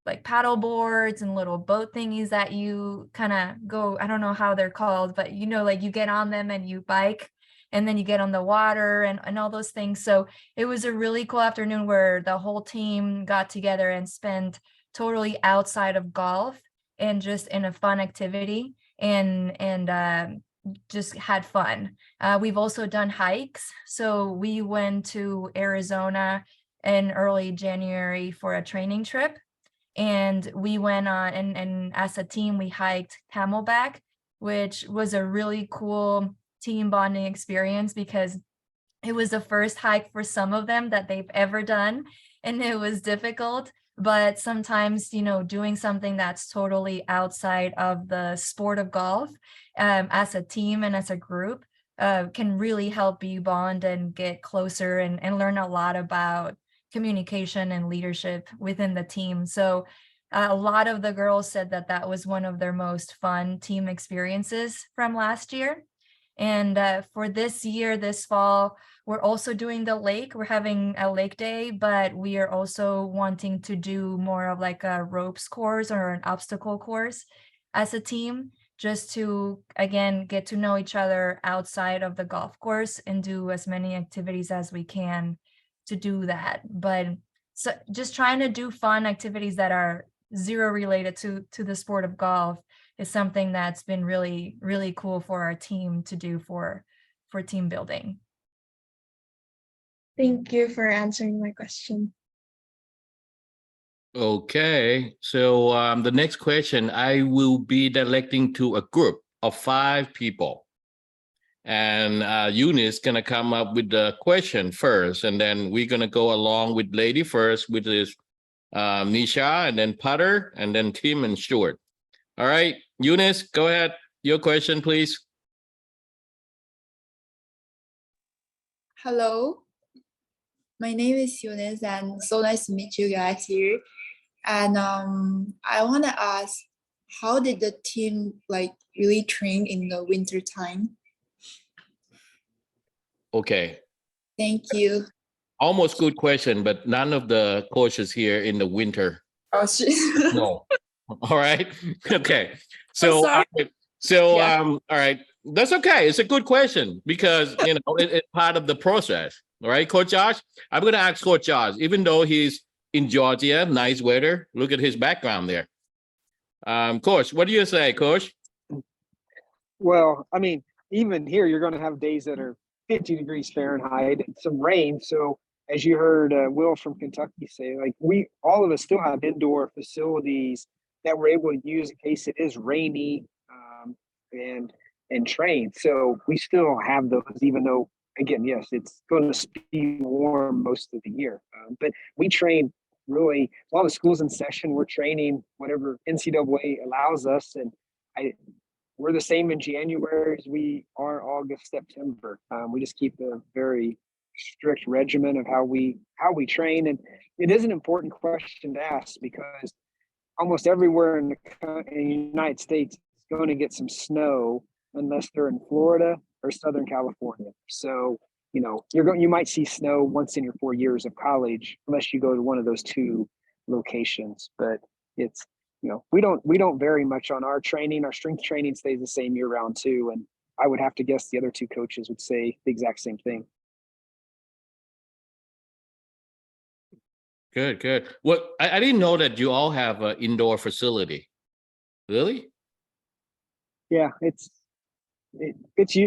like paddle boards and little boat thingies that you kind of go, I don't know how they're called, but like you get on them and you bike and then you get on the water and all those things. So it was a really cool afternoon where the whole team got together and spent totally outside of golf and just in a fun activity and just had fun. We've also done hikes. So we went to Arizona in early January for a training trip. And we went on and as a team, we hiked Camelback, which was a really cool team bonding experience because it was the first hike for some of them that they've ever done. And it was difficult, but sometimes, doing something that's totally outside of the sport of golf as a team and as a group can really help you bond and get closer and learn a lot about communication and leadership within the team. So A lot of the girls said that that was one of their most fun team experiences from last year. And for this year, this fall, we're also doing the lake. We're having a lake day, but we are also wanting to do more of like a ropes course or an obstacle course as a team, just to, again, get to know each other outside of the golf course and do as many activities as we can to do that. But so just trying to do fun activities that are zero related to the sport of golf is something that's been really, really cool for our team to do for team building. Thank you for answering my question. Okay, so the next question, I will be directing to a group of 5 people. And Eunice gonna come up with the question first, and then we're gonna go along with lady first, which is Nisha, and then Putter, and then Tim and Stuart. All right, Eunice, go ahead. Your question, please. Hello, my name is Eunice, and so nice to meet you guys here. And I want to ask, how did the team like really train in the winter time? Okay. Thank you. Almost good question, but none of the coaches here in the winter. Oh, shit. No. All right. Okay. So, sorry. Yeah. all right. That's okay. It's a good question because, you know, it's part of the process. All right, Coach Josh? I'm going to ask Coach Josh, even though he's in Georgia, nice weather. Look at his background there. Coach, what do you say, Coach? Well, I mean, even here, you're going to have days that are 50 degrees Fahrenheit and some rain. So as you heard Will from Kentucky say, like all of us still have indoor facilities that we're able to use in case it is rainy and train. So we still have those, even though, again, yes, it's going to be warm most of the year. But we train really, while the school's in session, we're training whatever NCAA allows us. And we're the same in January as we are August, September. We just keep a very strict regimen of how we train. And it is an important question to ask because almost everywhere in the United States is going to get some snow unless they're in Florida or Southern California. So, you know, you might see snow once in your 4 years of college, unless you go to one of those 2 locations. But it's, you know, we don't vary much on our training. Our strength training stays the same year round too. And I would have to guess the other 2 coaches would say the exact same thing. Good, good. Well, I didn't know that you all have an indoor facility. Really? Yeah,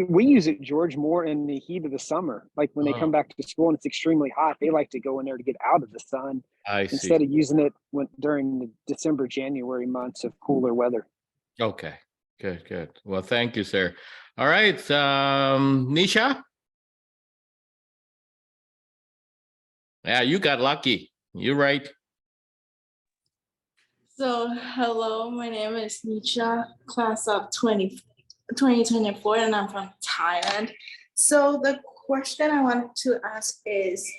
we use it, George, more in the heat of the summer. Like when they come back to school and it's extremely hot, they like to go in there to get out of the sun instead of using it during the December, January months of cooler weather. Okay, good, good. Well, thank you, sir. All right, Nisha. Yeah, you got lucky. You're right. So, hello, my name is Nisha, class of 2024, and I'm from Thailand. So the question I wanted to ask is,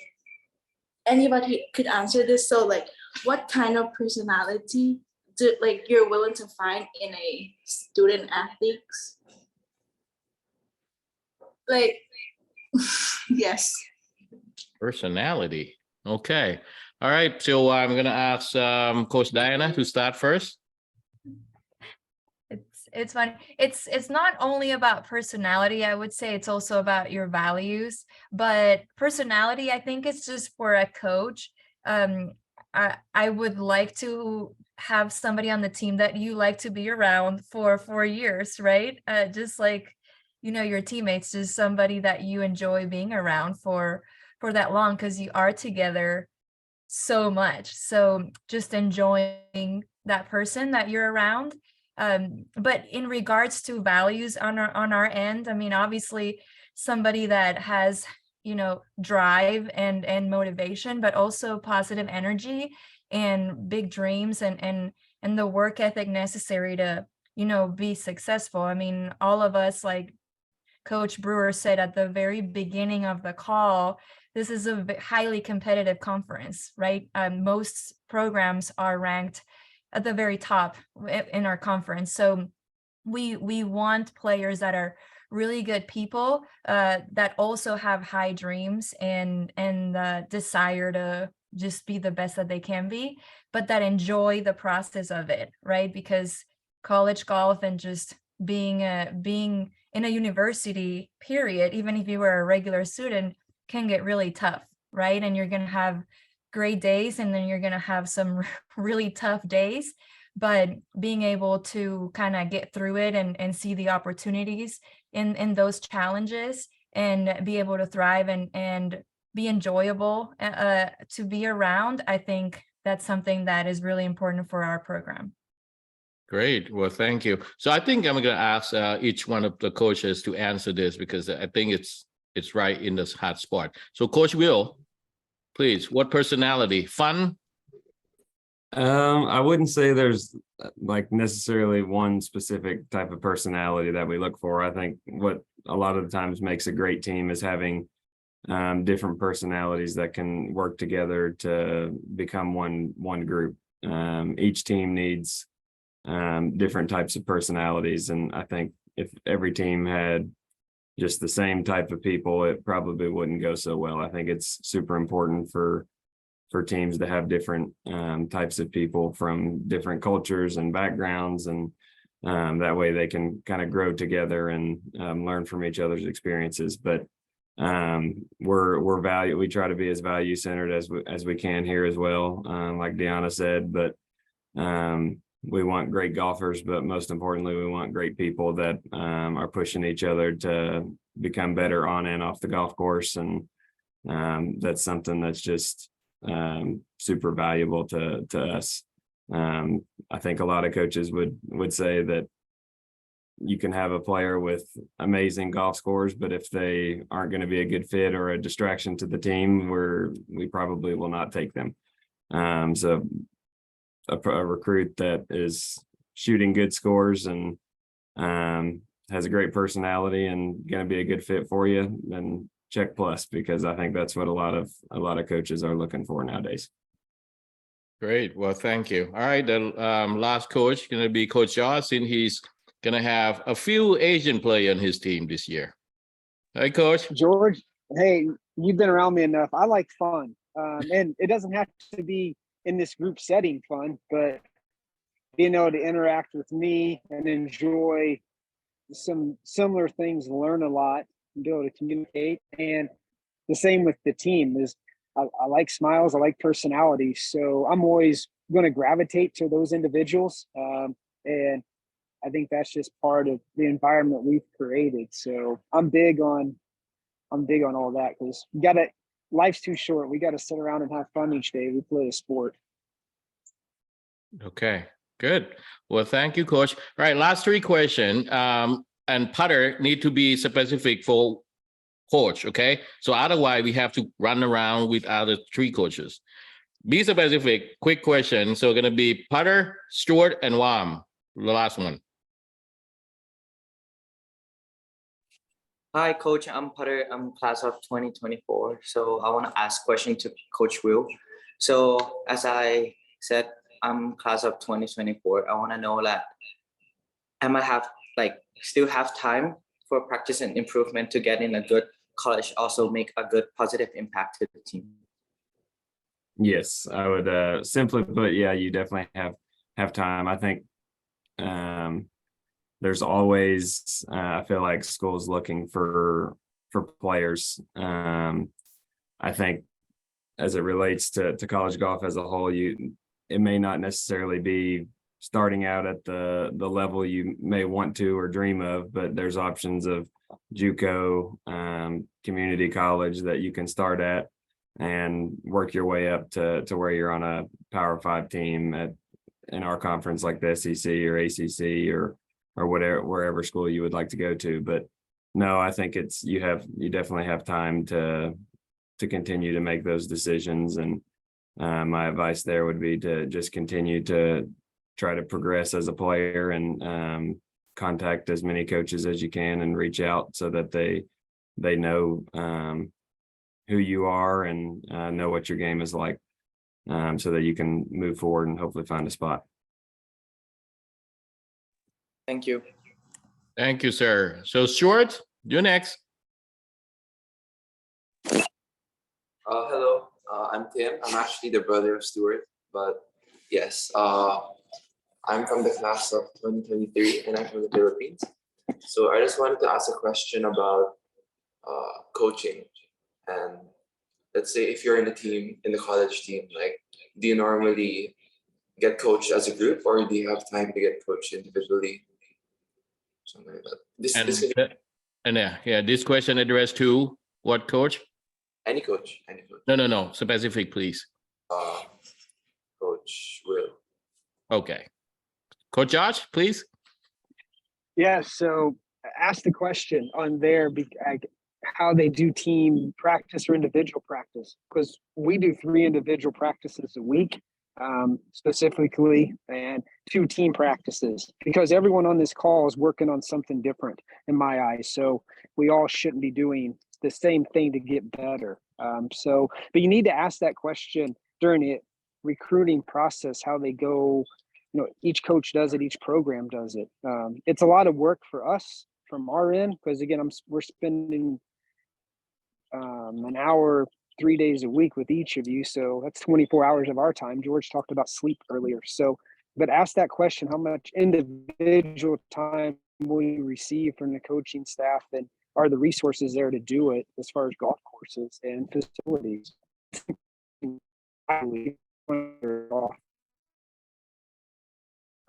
anybody could answer this. So like, what kind of personality you're willing to find in a student athletes? Like, yes. Personality. Okay. All right. So I'm going to ask Coach Diana to start first. It's funny. It's not only about personality. I would say it's also about your values. But personality, I think it's just for a coach. I would like to have somebody on the team that you like to be around for 4 years, right? Just like, you know, your teammates, just somebody that you enjoy being around for that long, because you are together so much. So just enjoying that person that you're around. But in regards to values on our end, I mean, obviously somebody that has, you know, drive and motivation, but also positive energy and big dreams and the work ethic necessary to, you know, be successful. I mean, all of us, like Coach Brewer said at the very beginning of the call, this is a highly competitive conference, right? Most programs are ranked at the very top in our conference. So we want players that are really good people, that also have high dreams and desire to just be the best that they can be, but that enjoy the process of it, right? Because college golf and just being in a university period, even if you were a regular student, can get really tough, right? And you're going to have great days, and then you're going to have some really tough days. But being able to kind of get through it and see the opportunities in those challenges and be able to thrive and be enjoyable to be around, I think that's something that is really important for our program. Great. Well, thank you. So I think I'm going to ask each one of the coaches to answer this, because I think it's right in this hot spot. So Coach Will, please, what personality? Fun? I wouldn't say there's like necessarily one specific type of personality that we look for. I think what a lot of the times makes a great team is having different personalities that can work together to become one group. Each team needs different types of personalities, and I think if every team had just the same type of people, it probably wouldn't go so well. I think it's super important for teams to have different types of people from different cultures and backgrounds, and that way they can kind of grow together and learn from each other's experiences. But we try to be as value centered as we can here as well, like Deanna said. But we want great golfers, but most importantly, we want great people that are pushing each other to become better on and off the golf course. And that's something that's just super valuable to us. I think a lot of coaches would say that you can have a player with amazing golf scores, but if they aren't going to be a good fit or a distraction to the team, we probably will not take them. So a recruit that is shooting good scores and has a great personality and going to be a good fit for you, then check plus, because I think that's what a lot of coaches are looking for nowadays. Great. Well, thank you. All right. The last coach going to be Coach Josh, and he's going to have a few Asian players on his team this year. Hi, Coach. George, hey, you've been around me enough. I like fun. And it doesn't have to be in this group setting fun, but being able to interact with me and enjoy some similar things, learn a lot, and be able to communicate. And the same with the team is I like smiles, I like personality. So I'm always going to gravitate to those individuals. And I think that's just part of the environment we've created. So I'm big on all that, because life's too short. We got to sit around and have fun each day. We play a sport. Okay, good. Well, thank you, Coach. All right, last three questions. And putter need to be specific for coach, okay? So otherwise we have to run around with other three coaches. Be specific, quick question. So going to be putter, Stuart, and Wam, the last one. Hi, Coach. I'm Putter. I'm class of 2024. So I want to ask a question to Coach Will. So as I said, I'm class of 2024. I want to know that I might have still have time for practice and improvement to get in a good college, also make a good positive impact to the team. Yes, I would simply put, yeah, you definitely have time. I think there's always I feel like schools looking for players. I think as it relates to college golf as a whole, it may not necessarily be starting out at the level you may want to or dream of, but there's options of JUCO, community college that you can start at and work your way up to where you're on a Power 5 team in our conference, like the SEC or ACC or wherever school you would like to go to. But no, I think you definitely have time to continue to make those decisions. And my advice there would be to just continue to try to progress as a player and contact as many coaches as you can and reach out so that they know who you are and know what your game is like, so that you can move forward and hopefully find a spot. Thank you. Thank you, sir. So Stuart, you're next. Hello, I'm Tim. I'm actually the brother of Stuart, but yes, I'm from the class of 2023 and I'm from the Philippines. So I just wanted to ask a question about coaching. And let's say if you're in a team, in the college team, like, do you normally get coached as a group or do you have time to get coached individually? Something like that. This question addressed to what coach? Any coach, any coach. No, specific, please. Coach Will. Okay. Coach Josh, please. Yeah, so ask the question on there, how they do team practice or individual practice, because we do 3 individual practices a week, specifically, and 2 team practices, because everyone on this call is working on something different in my eyes. So we all shouldn't be doing the same thing to get better. But you need to ask that question during the recruiting process, how they go. Each coach does it, each program does it. It's a lot of work for us from our end, because again, we're spending an hour 3 days a week with each of you, so that's 24 hours of our time. George talked about sleep earlier, but ask that question: how much individual time will you receive from the coaching staff, and are the resources there to do it as far as golf courses and facilities?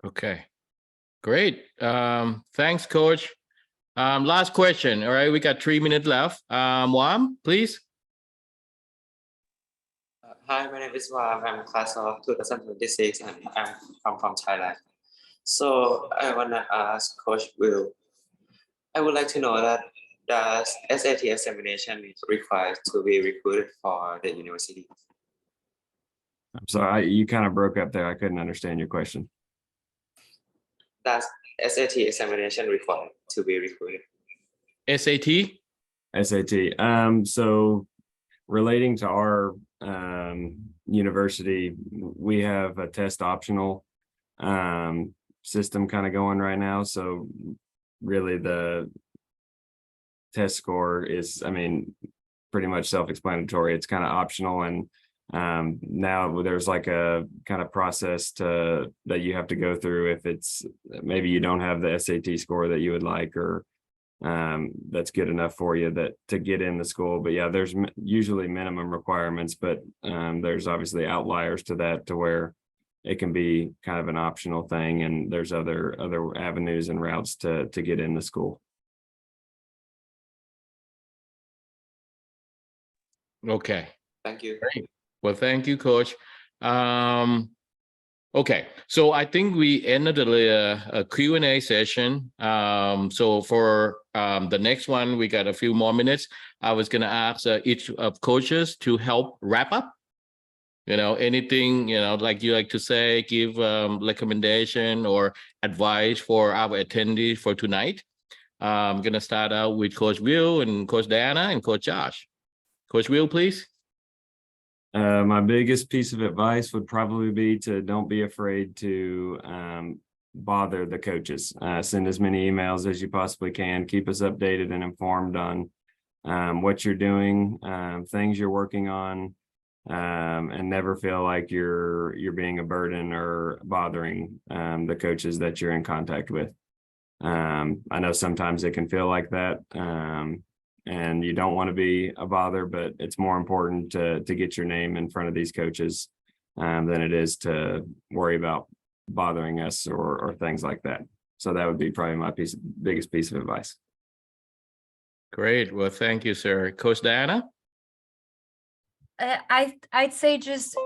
Okay, great. Thanks, Coach. Last question. All right, we got 3 minutes left. Wam, please. Hi, my name is Wam. I'm class of 2026 and I'm from Thailand. So I want to ask Coach Will, I would like to know that does SAT examination is required to be recruited for the university? I'm sorry, you kind of broke up there. I couldn't understand your question. Does SAT examination required to be recruited? SAT? SAT. So relating to our university, we have a test optional system kind of going right now. So really the test score is, pretty much self-explanatory. It's kind of optional, and now there's like a kind of process that you have to go through if it's maybe you don't have the SAT score that you would like, or that's good enough for you to get in the school. But yeah, there's usually minimum requirements, but there's obviously outliers to that, to where it can be kind of an optional thing, and there's other avenues and routes to get in the school. Okay. Thank you. Great. Well, thank you, Coach. Okay, so I think we ended a Q&A session. So for the next one, we got a few more minutes. I was going to ask each of coaches to help wrap up. Anything, like you like to say, give recommendation or advice for our attendees for tonight. I'm going to start out with Coach Will and Coach Diana and Coach Josh. Coach Will, please. My biggest piece of advice would probably be to don't be afraid to bother the coaches. Send as many emails as you possibly can. Keep us updated and informed on what you're doing, things you're working on, and never feel like you're being a burden or bothering the coaches that you're in contact with. I know sometimes it can feel like that. And you don't want to be a bother, but it's more important to get your name in front of these coaches than it is to worry about bothering us or things like that. So that would be probably my biggest piece of advice. Great. Well, thank you, sir. Coach Diana? I'd say just,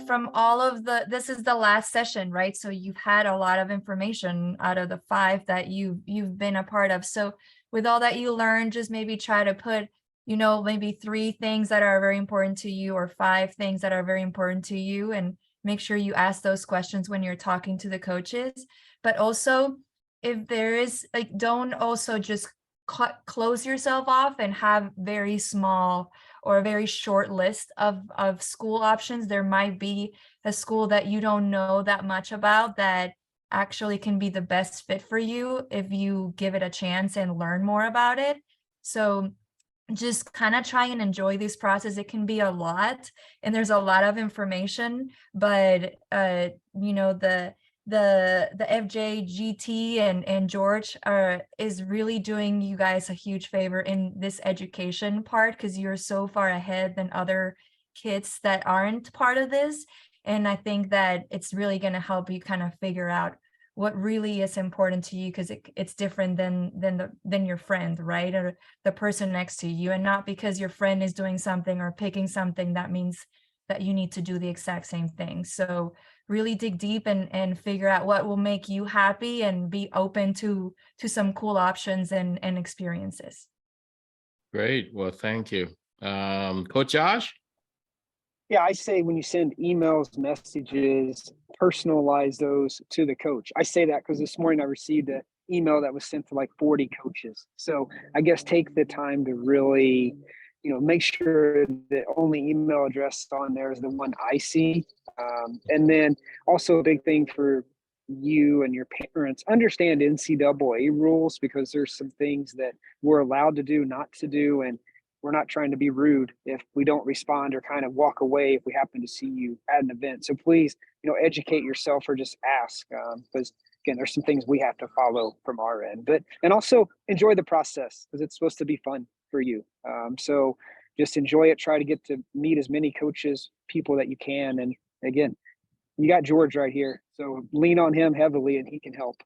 from all of this is the last session, right? So you've had a lot of information out of the 5 that you've been a part of. So with all that you learned, just maybe try to put, maybe 3 things that are very important to you, or 5 things that are very important to you, and make sure you ask those questions when you're talking to the coaches. But also, if there is, don't also just close yourself off and have very small or a very short list of school options. There might be a school that you don't know that much about that actually can be the best fit for you if you give it a chance and learn more about it. So just kind of try and enjoy this process. It can be a lot and there's a lot of information, but you know, the FJ, GT and George is really doing you guys a huge favor in this education part, because you're so far ahead than other kids that aren't part of this. And I think that it's really going to help you kind of figure out what really is important to you, because it's different than your friend, right? Or the person next to you. And not because your friend is doing something or picking something that means that you need to do the exact same thing. So really dig deep and figure out what will make you happy and be open to some cool options and experiences. Great. Well, thank you. Coach Josh? Yeah, I say when you send emails, messages, personalize those to the coach. I say that because this morning I received an email that was sent to like 40 coaches. So I guess take the time to really, you know, make sure the only email address on there is the one I see. And then also a big thing for you and your parents, understand NCAA rules, because there's some things that we're allowed to do, not to do. And we're not trying to be rude if we don't respond or kind of walk away if we happen to see you at an event. So please, you know, educate yourself or just ask, because again, there's some things we have to follow from our end. And also enjoy the process, because it's supposed to be fun for you. So just enjoy it. Try to get to meet as many coaches, people that you can. And again, you got George right here, so lean on him heavily and he can help.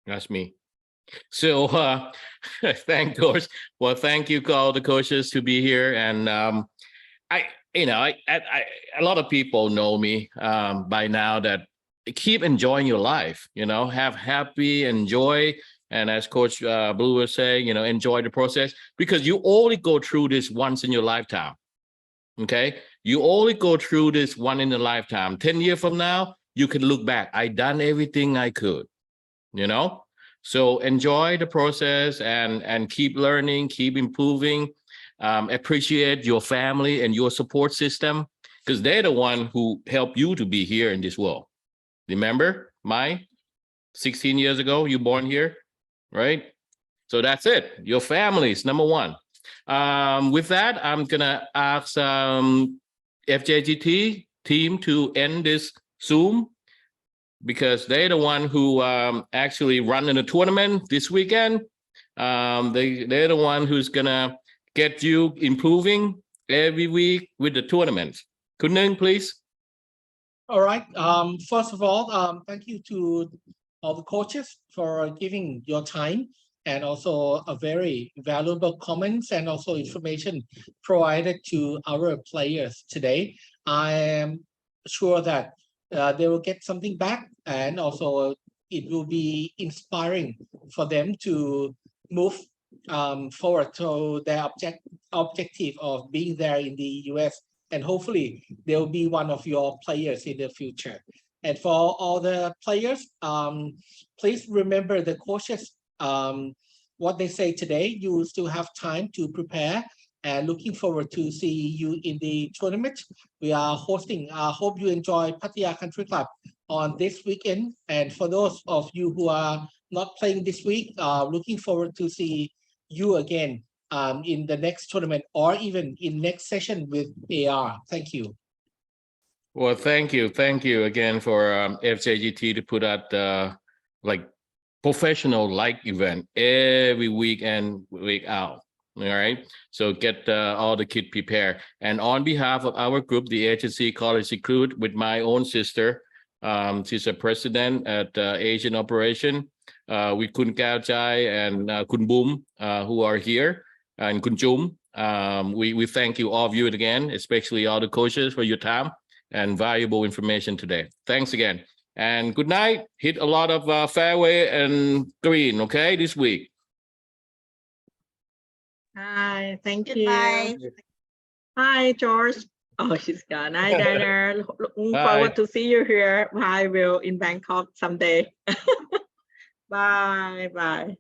That's me. So thank George. Well, thank you all the coaches to be here. And I a lot of people know me by now that keep enjoying your life, you know, have happy, enjoy. And as Coach Blue was saying, you know, enjoy the process, because you only go through this once in your lifetime. Okay. You only go through this one in a lifetime. 10 years from now, you can look back. I done everything I could, you know. So enjoy the process and keep learning, keep improving, appreciate your family and your support system, because they're the one who helped you to be here in this world. Remember, 16 years ago, you born here, right? So that's it. Your family is number one. With that, I'm gonna ask FJGT team to end this Zoom, because they're the one who actually run in the tournament this weekend. They're the one who's gonna get you improving every week with the tournament. Kunung, please. All right. First of all, thank you to all the coaches for giving your time and also a very valuable comments and also information provided to our players today. I am sure that they will get something back, and also it will be inspiring for them to move forward to their objective of being there in the US, and hopefully they'll be one of your players in the future. And for all the players, please remember the coaches, what they say today. You still have time to prepare, and looking forward to see you in the tournament. We are hosting. I hope you enjoy Pattaya Country Club on this weekend. And for those of you who are not playing this week, looking forward to see you again in the next tournament, or even in next session with AR. Thank you. Well, thank you again for FJGT to put out like professional like event every week and week out. All right, so get all the kids prepared. And on behalf of our group, the agency College Recruit, with my own sister, she's a president at Asian Operation, with Kun Kao Chai and Kun Boom, who are here, and Kun Chum. We thank you, all of you again, especially all the coaches, for your time and valuable information today. Thanks again. And good night. Hit a lot of fairway and green, okay, this week. Hi, thank Goodbye. you. Hi, George. Oh, she's gone. Hi, Dana. Looking Hi. forward to see you here. I will in Bangkok someday. Bye.